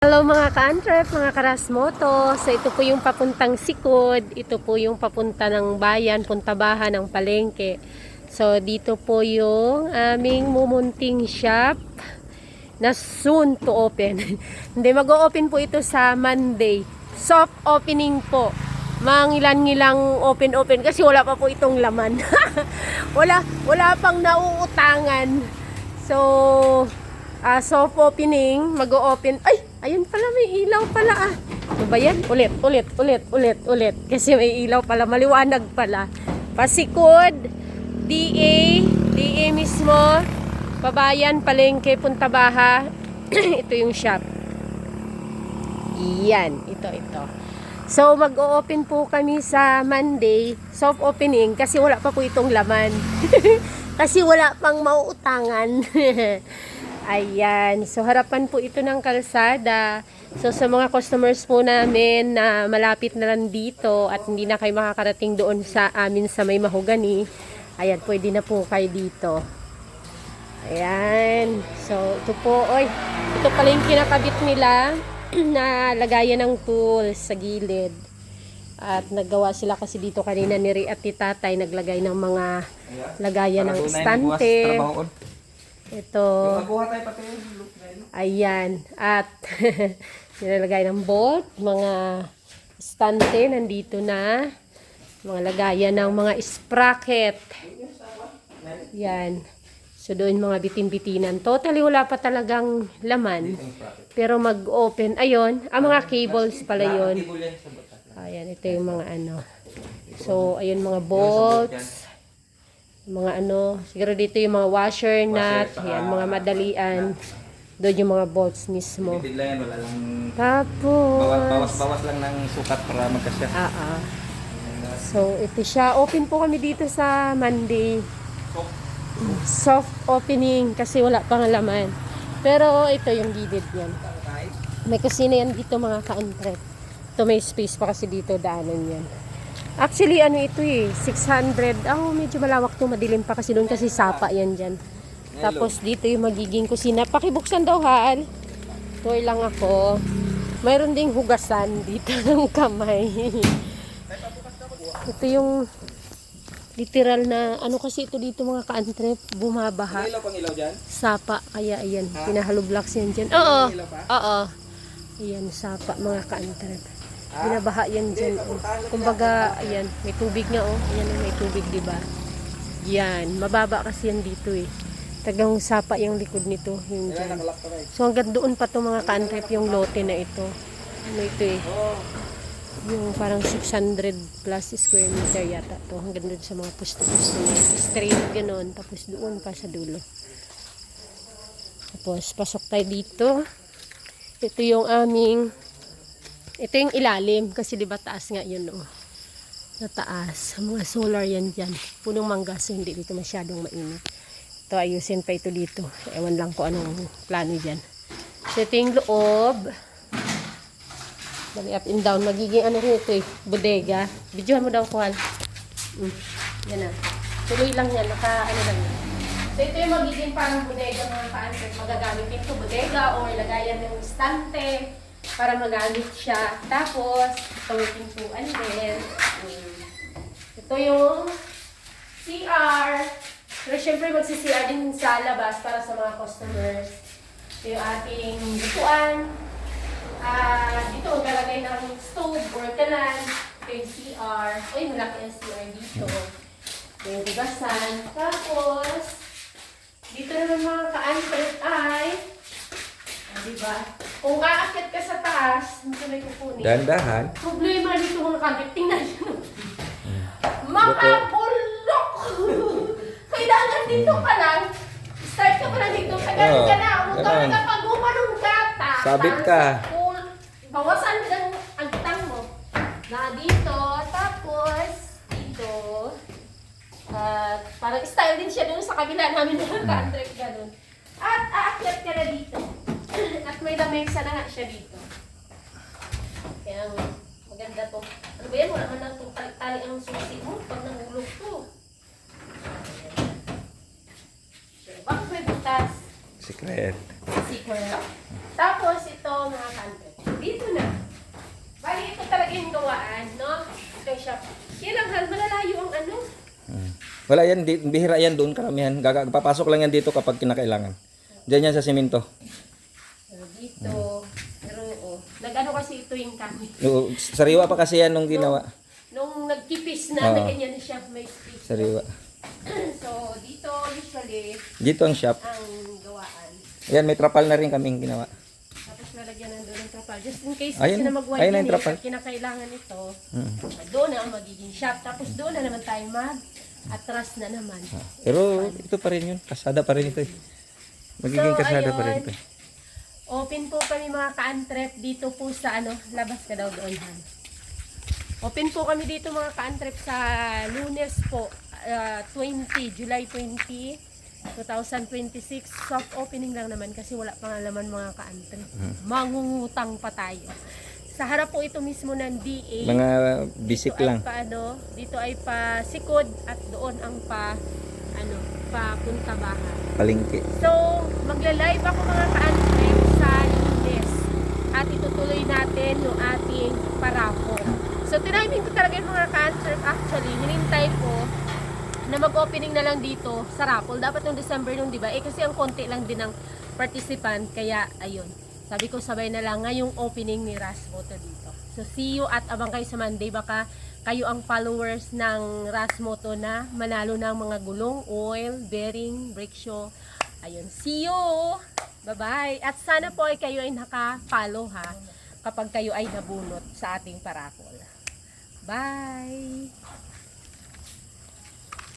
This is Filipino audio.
Hello mga ka-antrep, mga karasmoto. So ito po yung papuntang Sikod. Ito po yung papunta ng bayan, puntabahan ng palengke. So dito po yung aming mumunting shop na soon to open. Hindi, mag-o-open po ito sa Monday. Soft opening po. Mangilan-ngilang open kasi wala pa po itong laman. wala pang nauutangan. So soft opening, mag-o-open. Ay, ayun pala, may ilaw pala ah. Ano ba yan? Ulit. Kasi may ilaw pala, maliwanag pala. Pasikod, DA mismo, Pabayan, Palengke, Puntabaha. Ito yung shop. Yan, ito. So, mag-o-open po kami sa Monday, soft opening, kasi wala pa po itong laman. Kasi wala pang mauutangan. Ayan. So, harapan po ito ng kalsada. So, sa mga customers po namin na malapit na lang dito at hindi na kayo makakarating doon sa amin sa may Mahogany, ayan, pwede na po kayo dito. Ayan. So, ito po, ito pala yung kinakabit nila na lagayan ng tools sa gilid. At naggawa sila kasi dito kanina ni Ri at ni Tatay, naglagay ng mga lagayan ng estante. Ito. Ayan. At nilalagay ng bolt, mga estante nandito na. Mga lagayan ng mga sprocket. Yan. So doon mga bitin-bitinan. Totally wala pa talagang laman. Pero mag-open. Ayun. Mga cables pala yun. Ayan. Ito yung mga ano. So ayun mga bolts. Mga siguro dito yung mga washer nut, yan, mga madalian. Doon yung mga bolts mismo. Wala lang. Tapos bawas lang ng sukat para magkasya. So ito siya. Open po kami dito sa Monday. Soft opening kasi wala pang laman. Pero ito yung gilid yan. May kusina yan dito mga ka-antrep. Ito may space pa kasi dito, daanan yan. Actually, ito 600. Medyo malawak to, madilim pa kasi doon kasi sapa yan dyan. Tapos dito yung magiging kusina. Pakibuksan daw, Hal. Tour lang ako. Mayroon ding hugasan dito ng kamay. Ito yung literal na, kasi ito dito mga ka-antrep, bumabaha. May ilaw pang ilaw dyan? Sapa, kaya ayan, pinahaloblocks yan dyan. Oo. Ayan, sapa mga ka-antrep. Binabaha yan dyan. Kumbaga, ayan, may tubig nga Ayan, may tubig, diba? Yan, mababa kasi yan dito Tagang sapa yung likod nito, yun dyan. So hanggang doon pa to mga ka-antrep yung lote na ito. Ito yung parang 600 plus square meter yata to. Hanggang doon sa mga pusto-pusto na straight ganon. Tapos doon pa sa dulo. Tapos pasok tayo dito. Ito yung ito yung ilalim kasi diba taas nga yun na taas. Mga solar yan dyan. Punong mangga so hindi dito masyadong mainit. Ito ayusin pa ito dito. Ewan lang ko anong plano dyan. So ito yung loob. Bali up and down. Magiging rin ito bodega. Videohan mo daw kuhan. Yan na. Tuloy lang yan. Lang yan. So ito yung magiging parang bodega mga ka-antrep. Magagamit ito bodega o lagayan ng estante para magamit siya. Tapos, ito yung pintuan din. Ito yung CR. Pero syempre magsi-CR din sa labas para sa mga customers. Ito yung ating lutuan. Dito ang kalagay ng stove or kalan. Ito yung CR. Malaki ang CR dito. Ito yung hugasan. Tapos, dito naman mga ka-antrep ay diba? Kung aakyat ka sa taas, hindi may kukunin. Dandahan. Problema dito mga kabit. Tingnan nyo. Makabulok! Kailangan dito ka lang. Start ka pa lang dito. Tagal ka na. Huwag ka na pag umanong gata. Sabit ka. Bawasan lang ang tang mo. Na dito. Tapos, dito. At parang style din siya dun sa kabila namin ng ka-antrep ganun. At aakyat ka na dito. At may lamesa na nga siya dito. Kaya maganda to. Ano ba yan? Wala man lang itong tali ang susi mo pag nangulog to. So, bakit may butas? Secret. Secret. Tapos ito mga kanto. Dito na. Bali ito talaga yung gawaan, no? Ito yung shop. Yan lang, hal, malalayo ang ano. Wala yan, bihira yan doon karamihan. Papasok lang yan dito kapag kinakailangan. Diyan yan sa simento. So, dito. Pero, nag-ano kasi ito yung kami. Sariwa pa kasi yan nung ginawa. Nung nagkipis na, Oo. ganyan na siya, may space. Sariwa. So, dito usually, Dito ang shop. ang gawaan. Ayan, may trapal na rin kaming ginawa. Tapos lalagyan ng doon ng trapal. Just in case Ayun, kasi na ayun mag-widen ang trapal. kinakailangan ito. Mm. Doon na ang magiging shop. Tapos doon na naman tayo atras na naman. Pero ito pa rin yun. Kasada pa rin ito eh. Magiging So, kasada pa rin ayun. ito. Open po kami mga ka-antrep dito po sa labas ka daw doon. Han. Open po kami dito mga ka-antrep sa Lunes po, July 20, 2026. Soft opening lang naman kasi wala pang laman mga ka-antrep. Mangungutang pa tayo. Sa harap po ito mismo ng DA. Mga bisik Dito ay lang. dito ay pa Sikod at doon ang pa Punta Baha. Palingki. So, magla-live ako mga ka-antrep sa Lunes at itutuloy natin yung ating parapol. So, tiniming ko talaga yung mga ka-antrep actually. Hinintay ko na mag-opening na lang dito sa raffle. Dapat yung December nung, di ba? Kasi ang konti lang din ng participant. Kaya, ayun. Sabi ko, sabay na lang ngayong opening ni Rasmoto dito. So, see you at abang kayo sa Monday. Baka kayo ang followers ng Rasmoto na manalo ng mga gulong, oil, bearing, brake shoe. Ayun, see you! Bye-bye! At sana po ay kayo ay naka-follow ha kapag kayo ay nabunot sa ating parapol. Bye!